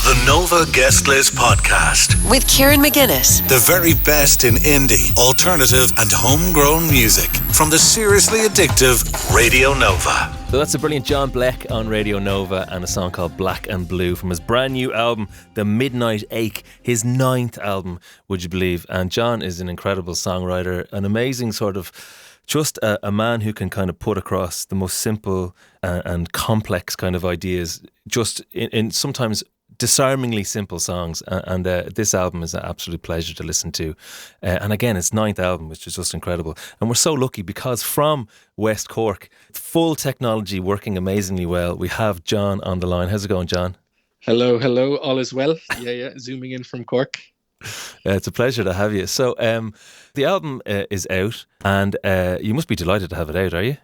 The Nova Guest List Podcast. With Kieran McGuinness. The very best in indie, alternative and homegrown music from the seriously addictive Radio Nova. So that's a brilliant John Blek on Radio Nova and a song called Black and Blue from his brand new album, The Midnight Ache, his 9th album, would you believe? And John is an incredible songwriter, an amazing sort of, just a man who can kind of put across the most simple and complex kind of ideas, just in sometimes disarmingly simple songs, and this album is an absolute pleasure to listen to, and again it's 9th album, which is just incredible. And we're so lucky because from West Cork, full technology working amazingly well, we have John on the line. How's it going, John? Hello, all is well. Yeah, zooming in from Cork. It's a pleasure to have you. So the album is out, and you must be delighted to have it out, are you?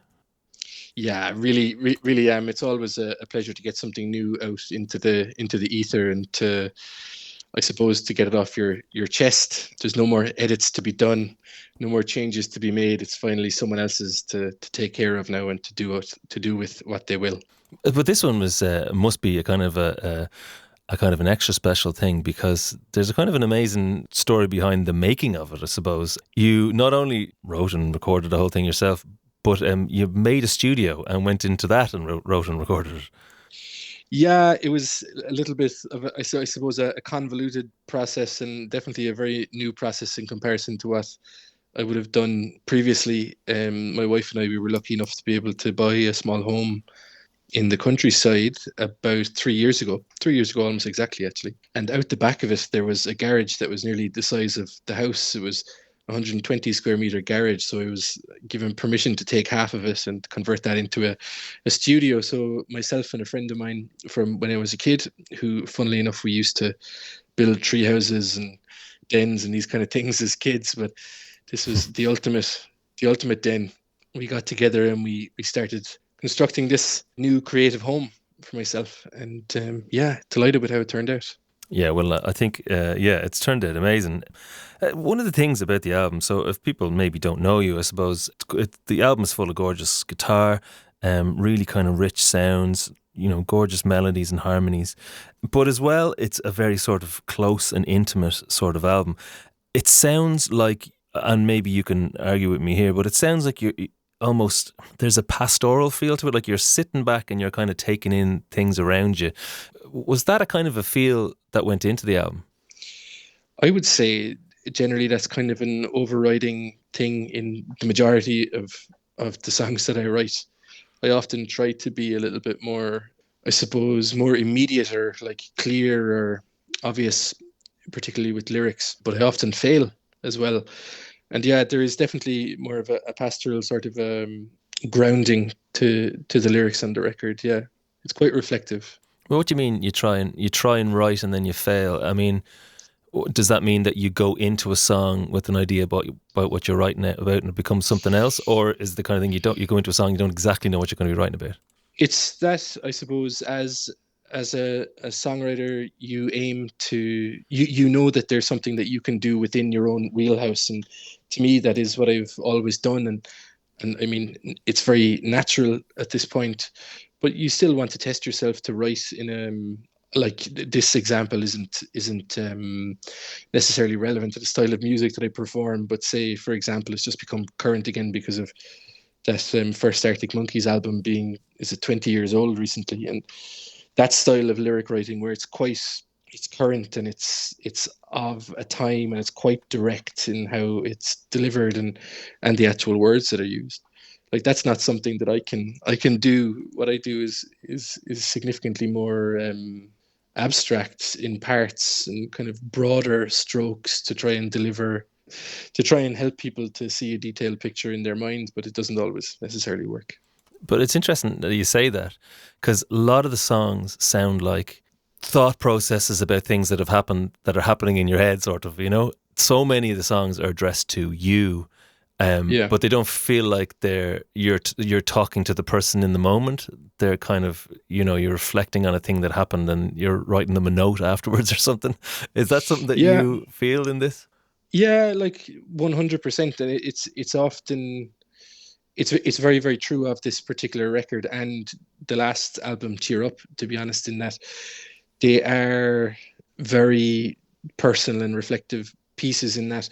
Yeah, really am. It's always a pleasure to get something new out into the ether and to, I suppose, to get it off your chest. There's no more edits to be done, no more changes to be made. It's finally someone else's to take care of now and to do with what they will. But this one was must be a kind of an extra special thing, because there's a kind of an amazing story behind the making of it, I suppose. You not only wrote and recorded the whole thing yourself, but you made a studio and went into that and wrote and recorded it. Yeah, it was a little bit of, I suppose, a convoluted process, and definitely a very new process in comparison to what I would have done previously. My wife and I, we were lucky enough to be able to buy a small home in the countryside about 3 years ago, almost exactly, actually. And out the back of it, there was a garage that was nearly the size of the house. It was 120 square meter garage, so I was given permission to take half of it and convert that into a studio. So myself and a friend of mine from when I was a kid, who, funnily enough, we used to build tree houses and dens and these kind of things as kids, but this was the ultimate den. We got together and we started constructing this new creative home for myself, and delighted with how it turned out. Yeah, well, I think, it's turned out amazing. One of the things about the album, so if people maybe don't know you, I suppose, the album is full of gorgeous guitar, really kind of rich sounds, gorgeous melodies and harmonies. But as well, it's a very sort of close and intimate sort of album. It sounds like, and maybe you can argue with me here, but it sounds like there's a pastoral feel to it, like you're sitting back and you're kind of taking in things around you. Was that a kind of a feel that went into the album? I would say generally that's kind of an overriding thing in the majority of the songs that I write. I often try to be a little bit more, I suppose, more immediate or like clear or obvious, particularly with lyrics, but I often fail as well. And yeah, there is definitely more of a pastoral sort of grounding to the lyrics on the record. Yeah, it's quite reflective. Well, what do you mean you try and write and then you fail? I mean, does that mean that you go into a song with an idea about what you're writing about and it becomes something else, or is the kind of thing you go into a song, you don't exactly know what you're going to be writing about? It's that, I suppose, as a songwriter, you aim to you know that there's something that you can do within your own wheelhouse, and to me that is what I've always done, and I mean it's very natural at this point, but you still want to test yourself to write in like this example isn't necessarily relevant to the style of music that I perform, but say, for example, it's just become current again because of that first Arctic Monkeys album being 20 years old recently, and that style of lyric writing where it's current and it's of a time and it's quite direct in how it's delivered and the actual words that are used. Like that's not something that I can do. What I do is significantly more abstract in parts and kind of broader strokes to try and help people to see a detailed picture in their mind, but it doesn't always necessarily work. But it's interesting that you say that, because a lot of the songs sound like thought processes about things that have happened, that are happening in your head, sort of, So many of the songs are addressed to you, but they don't feel like you're talking to the person in the moment. They're kind of, you're reflecting on a thing that happened and you're writing them a note afterwards or something. Is that something that you feel in this? Yeah, like 100%. And it's often... It's very, very true of this particular record and the last album, Cheer Up, to be honest, in that They are very personal and reflective pieces in that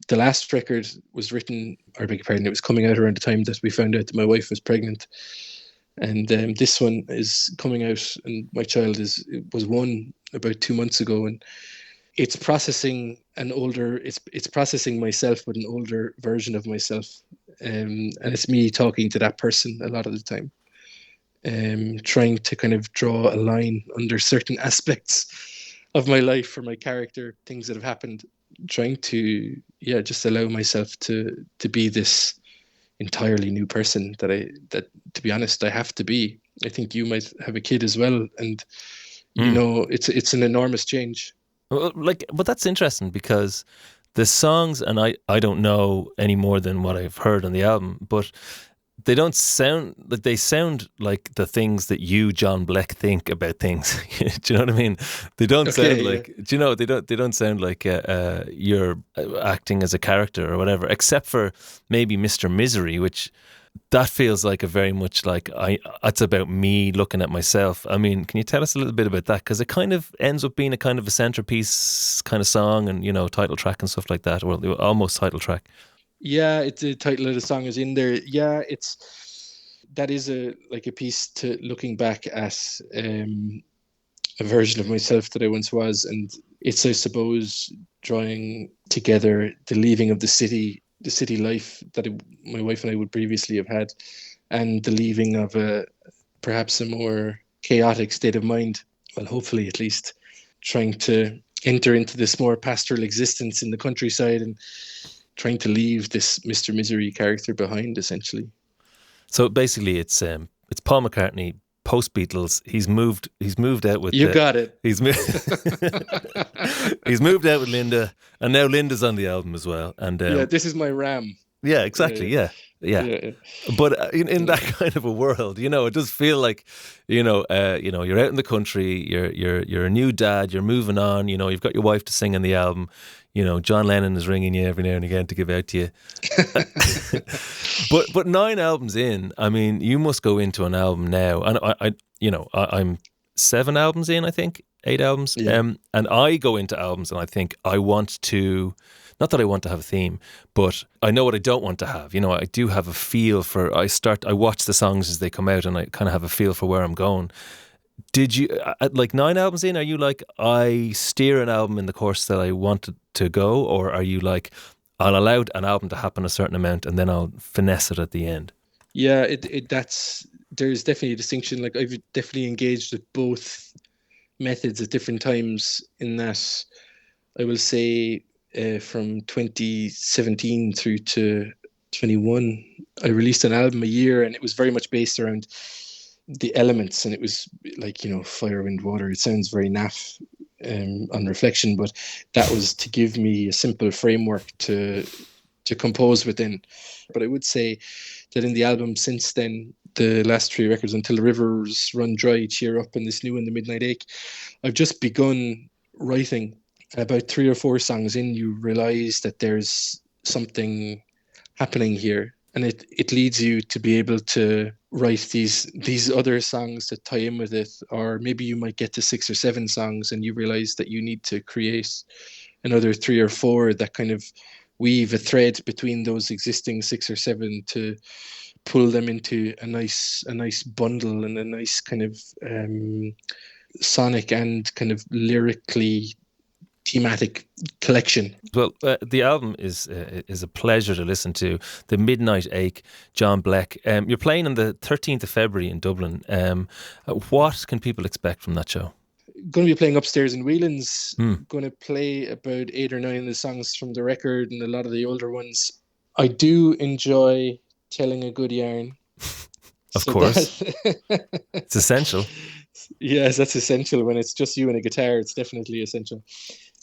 the last record was written, or I beg your pardon, it was coming out around the time that we found out that my wife was pregnant. And this one is coming out, and my child was one about 2 months ago, and it's processing it's processing myself, but an older version of myself, and it's me talking to that person a lot of the time, trying to kind of draw a line under certain aspects of my life or my character, things that have happened, trying to just allow myself to be this entirely new person that to be honest I have to be. I think you might have a kid as well, and it's an enormous change. Well, but that's interesting because the songs, and I don't know any more than what I've heard on the album, but they don't sound like, they sound like the things that you, John Blek, think about things. Do you know what I mean? They don't sound like, do you know, they don't sound like you're acting as a character or whatever, except for maybe Mr. Misery, which that feels like a very much like it's about me looking at myself. I mean, can you tell us a little bit about that? Because it kind of ends up being a kind of a centerpiece kind of song, and title track and stuff like that, or almost title track. Yeah, it's the title of the song is in there. Yeah, that is a piece to looking back at a version of myself that I once was, and it's, I suppose, drawing together the leaving of the city life that my wife and I would previously have had, and the leaving of perhaps a more chaotic state of mind. Well, hopefully, at least, trying to enter into this more pastoral existence in the countryside and trying to leave this Mr. Misery character behind, essentially. So basically, it's Paul McCartney post Beatles. He's moved out with. You got it. He's moved out with Linda, and now Linda's on the album as well. And this is my Ram. Yeah, exactly. Yeah. But in that kind of a world, it does feel like, you're out in the country, you're a new dad, you're moving on, you've got your wife to sing in the album, John Lennon is ringing you every now and again to give out to you. But 9 albums in, I mean, you must go into an album now, and I'm 7 albums in, I think, 8 albums, and I go into albums and I think I want to. Not that I want to have a theme, but I know what I don't want to have. I do have a feel for. I watch the songs as they come out, and I kind of have a feel for where I'm going. Did you, like 9 albums in, are you like, I steer an album in the course that I want it to go, or are you like, I'll allow an album to happen a certain amount and then I'll finesse it at the end? Yeah, there's definitely a distinction. Like, I've definitely engaged with both methods at different times. In that, I will say, from 2017 through to 21, I released an album a year, and it was very much based around the elements, and it was like, fire, wind, water. It sounds very naff on reflection, but that was to give me a simple framework to compose within. But I would say that in the album since then, the last 3 records, Until the Rivers Run Dry, Cheer Up, and this new one, The Midnight Ache, I've just begun writing. About 3 or 4 songs in, you realize that there's something happening here, and it leads you to be able to write these other songs that tie in with it. Or maybe you might get to 6 or 7 songs and you realize that you need to create another 3 or 4 that kind of weave a thread between those existing 6 or 7 to pull them into a nice bundle and a nice kind of sonic and kind of lyrically thematic collection. Well, the album is a pleasure to listen to. The Midnight Ache, John Blek. You're playing on the 13th of February in Dublin. What can people expect from that show? Going to be playing upstairs in Whelan's. Going to play about 8 or 9 of the songs from the record and a lot of the older ones. I do enjoy telling a good yarn. Of course. It's essential. Yes, that's essential. When it's just you and a guitar, it's definitely essential.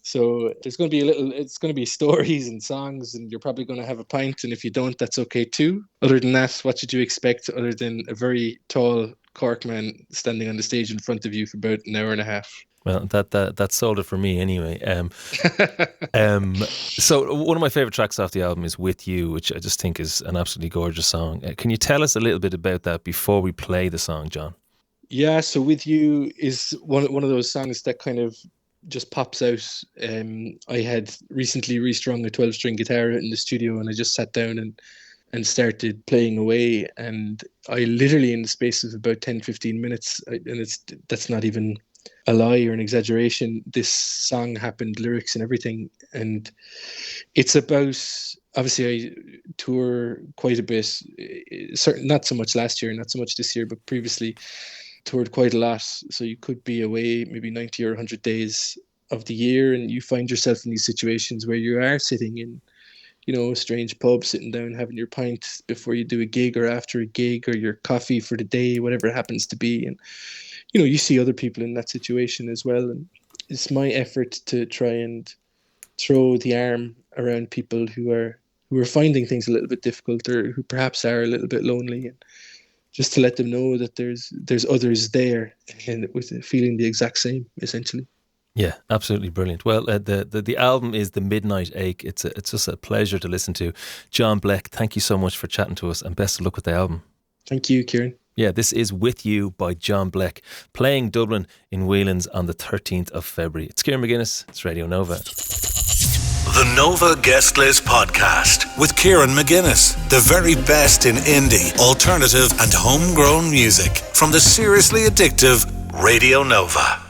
So there's going to be it's going to be stories and songs, and you're probably going to have a pint, and if you don't, that's okay too. Other than that, what should you expect other than a very tall Cork man standing on the stage in front of you for about an hour and a half? Well, that sold it for me anyway. So one of my favourite tracks off the album is With You, which I just think is an absolutely gorgeous song. Can you tell us a little bit about that before we play the song, John? Yeah, so With You is one of those songs that kind of just pops out. I had recently restrung a 12-string guitar in the studio, and I just sat down and started playing away, and I literally, in the space of about 10-15 minutes, and that's not even a lie or an exaggeration, this song happened, lyrics and everything. And it's about, obviously I tour quite a bit, certain, not so much last year, not so much this year, but previously toured quite a lot. So you could be away maybe 90 or 100 days of the year, and you find yourself in these situations where you are sitting in, a strange pub, sitting down, having your pint before you do a gig or after a gig, or your coffee for the day, whatever it happens to be. And, you see other people in that situation as well. And it's my effort to try and throw the arm around people who are finding things a little bit difficult, or who perhaps are a little bit lonely, and just to let them know that there's others there, and with feeling the exact same, essentially. Yeah, absolutely brilliant. Well, the album is The Midnight Ache. It's just a pleasure to listen to. John Blek, thank you so much for chatting to us, and best of luck with the album. Thank you, Kieran. Yeah, this is With You by John Blek, playing Dublin in Whelan's on the 13th of February. It's Kieran McGuinness. It's Radio Nova. The Nova Guest List Podcast with Kieran McGuinness. The very best in indie, alternative and homegrown music from the seriously addictive Radio Nova.